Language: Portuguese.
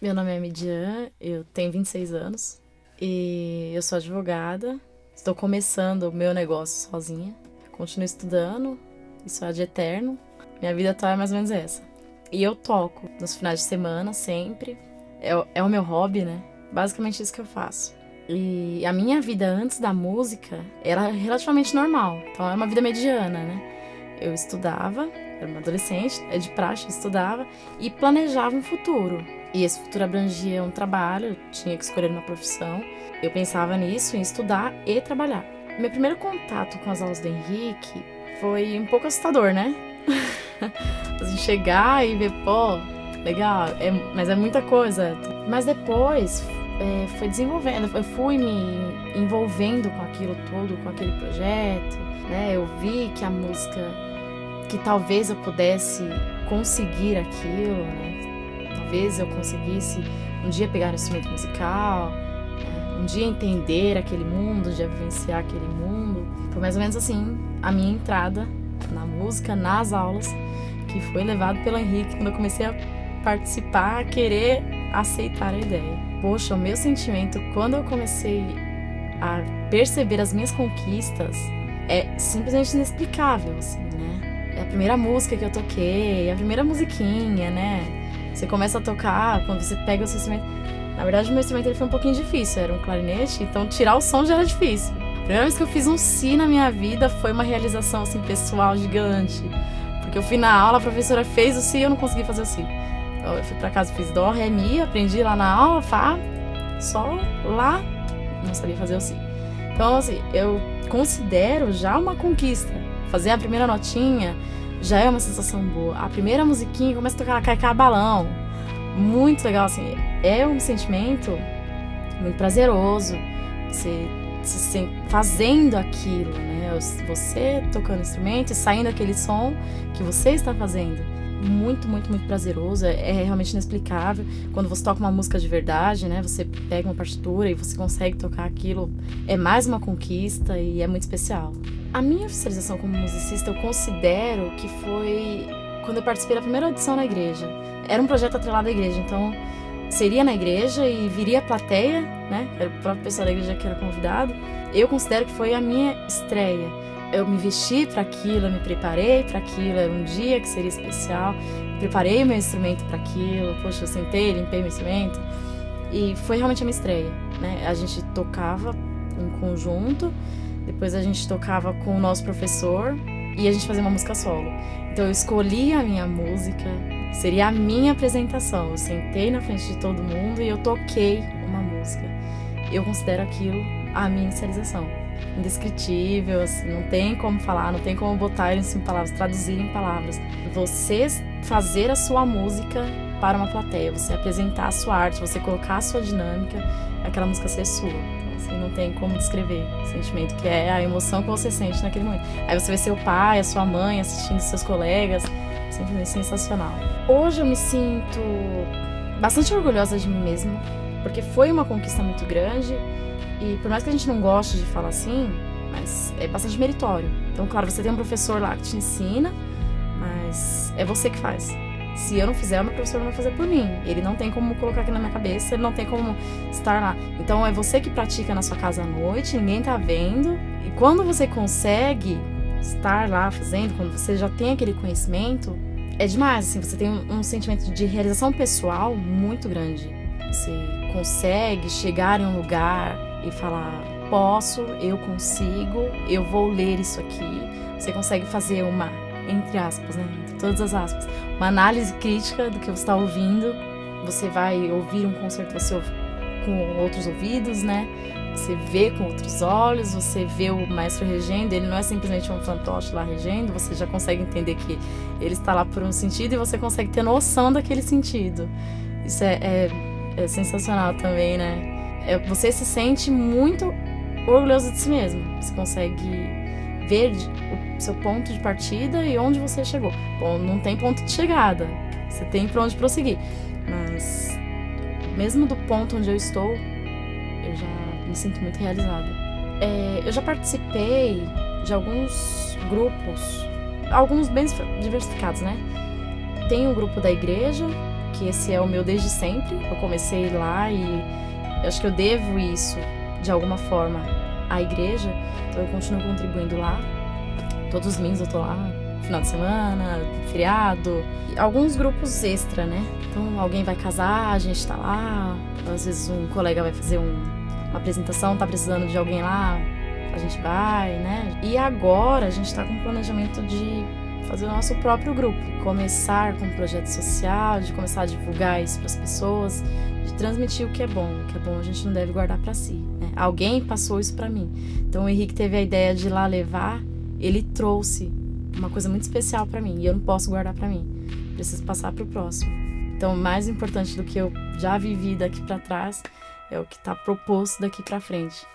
Meu nome é Midian, eu tenho 26 anos e eu sou advogada. Estou começando o meu negócio sozinha. Continuo estudando, isso é de eterno. Minha vida atual é mais ou menos essa. E eu toco nos finais de semana, sempre. É o meu hobby, né? Basicamente isso que eu faço. E a minha vida antes da música era relativamente normal. Então é uma vida mediana, né? Eu estudava, era uma adolescente, é de praxe, eu estudava e planejava um futuro. E esse futuro abrangia um trabalho, eu tinha que escolher uma profissão. Eu pensava nisso, em estudar e trabalhar. Meu primeiro contato com as aulas do Henrique foi um pouco assustador, né? Assim, chegar e ver, pô, legal, mas é muita coisa. Mas depois foi desenvolvendo, eu fui me envolvendo com aquilo tudo, com aquele projeto, né? Eu vi que a música, que talvez eu pudesse conseguir aquilo, né? Talvez eu conseguisse um dia pegar um instrumento musical, um dia entender aquele mundo, um dia vivenciar aquele mundo. Foi mais ou menos assim a minha entrada na música, nas aulas, que foi levado pelo Henrique quando eu comecei a participar, a querer aceitar a ideia. Poxa, o meu sentimento quando eu comecei a perceber as minhas conquistas é simplesmente inexplicável, assim, né? É a primeira música que eu toquei, a primeira musiquinha, né? Você começa a tocar, quando você pega o seu instrumento. Na verdade, o meu instrumento ele foi um pouquinho difícil, era um clarinete, então tirar o som já era difícil. A primeira vez que eu fiz um si na minha vida foi uma realização assim, pessoal gigante. Porque eu fui na aula, a professora fez o si e eu não consegui fazer o si. Então eu fui pra casa, fiz dó, ré, mi, aprendi lá na aula, fá, sol, lá, não sabia fazer o si. Então, assim, eu considero já uma conquista. Fazer a primeira notinha já é uma sensação boa. A primeira musiquinha começa a tocar Caicar Balão. Muito legal, assim. É um sentimento muito prazeroso. Você se sente fazendo aquilo, né? Você tocando instrumento e saindo aquele som que você está fazendo. Muito, muito, muito prazeroso. É realmente inexplicável. Quando você toca uma música de verdade, né? Você pega uma partitura e você consegue tocar aquilo. É mais uma conquista e é muito especial. A minha oficialização como musicista, eu considero que foi quando eu participei da primeira audição na igreja. Era um projeto atrelado à igreja, então seria na igreja e viria a plateia, né? Era o próprio pessoal da igreja que era convidado. Eu considero que foi a minha estreia. Eu me vesti para aquilo, eu me preparei para aquilo, era um dia que seria especial. Preparei o meu instrumento para aquilo, poxa, eu sentei, limpei meu instrumento. E foi realmente a minha estreia, né? A gente tocava em conjunto, depois a gente tocava com o nosso professor e a gente fazia uma música solo. Então eu escolhi a minha música, seria a minha apresentação. Eu sentei na frente de todo mundo e eu toquei uma música. Eu considero aquilo a minha inicialização. Indescritível, assim, não tem como falar, não tem como botar isso em palavras, traduzir em palavras. Você fazer a sua música para uma plateia, você apresentar a sua arte, você colocar a sua dinâmica, aquela música ser sua. Assim, não tem como descrever o sentimento, que é a emoção que você sente naquele momento. Aí você vê seu pai, a sua mãe assistindo, seus colegas, simplesmente sensacional. Hoje eu me sinto bastante orgulhosa de mim mesma, porque foi uma conquista muito grande e por mais que a gente não goste de falar assim, mas é bastante meritório. Então, claro, você tem um professor lá que te ensina, mas é você que faz. Se eu não fizer, o meu professor não vai fazer por mim. Ele não tem como colocar aqui na minha cabeça, ele não tem como estar lá. Então é você que pratica na sua casa à noite, ninguém tá vendo. E quando você consegue estar lá fazendo, quando você já tem aquele conhecimento, é demais, assim, você tem um sentimento de realização pessoal muito grande. Você consegue chegar em um lugar e falar, posso, eu consigo, eu vou ler isso aqui. Você consegue fazer uma, entre aspas, né, entre todas as aspas, uma análise crítica do que você está ouvindo. Você vai ouvir um concerto, você ouve com outros ouvidos, né? Você vê com outros olhos, você vê o maestro regendo, ele não é simplesmente um fantoche lá regendo, você já consegue entender que ele está lá por um sentido e você consegue ter noção daquele sentido. Isso é sensacional também, né? Você se sente muito orgulhoso de si mesmo. Você consegue ver o seu ponto de partida e onde você chegou. Bom, não tem ponto de chegada, você tem para onde prosseguir. Mas, mesmo do ponto onde eu estou, eu já me sinto muito realizada. Eu já participei de alguns grupos, alguns bem diversificados, né? Tem o grupo da igreja, que esse é o meu desde sempre. Eu comecei lá e eu acho que eu devo isso, de alguma forma, à igreja. Então eu continuo contribuindo lá. Todos os domingos eu tô lá, final de semana, feriado. E alguns grupos extra, né? Então alguém vai casar, a gente tá lá. Às vezes um colega vai fazer uma apresentação, tá precisando de alguém lá, a gente vai, né? E agora a gente tá com o planejamento de fazer o nosso próprio grupo. Começar com um projeto social, de começar a divulgar isso pras pessoas, de transmitir o que é bom a gente não deve guardar pra si, né? Alguém passou isso pra mim. Então o Henrique teve a ideia de ir lá levar, ele trouxe uma coisa muito especial pra mim e eu não posso guardar pra mim. Preciso passar pro próximo. Então, mais importante do que eu já vivi daqui pra trás é o que tá proposto daqui pra frente.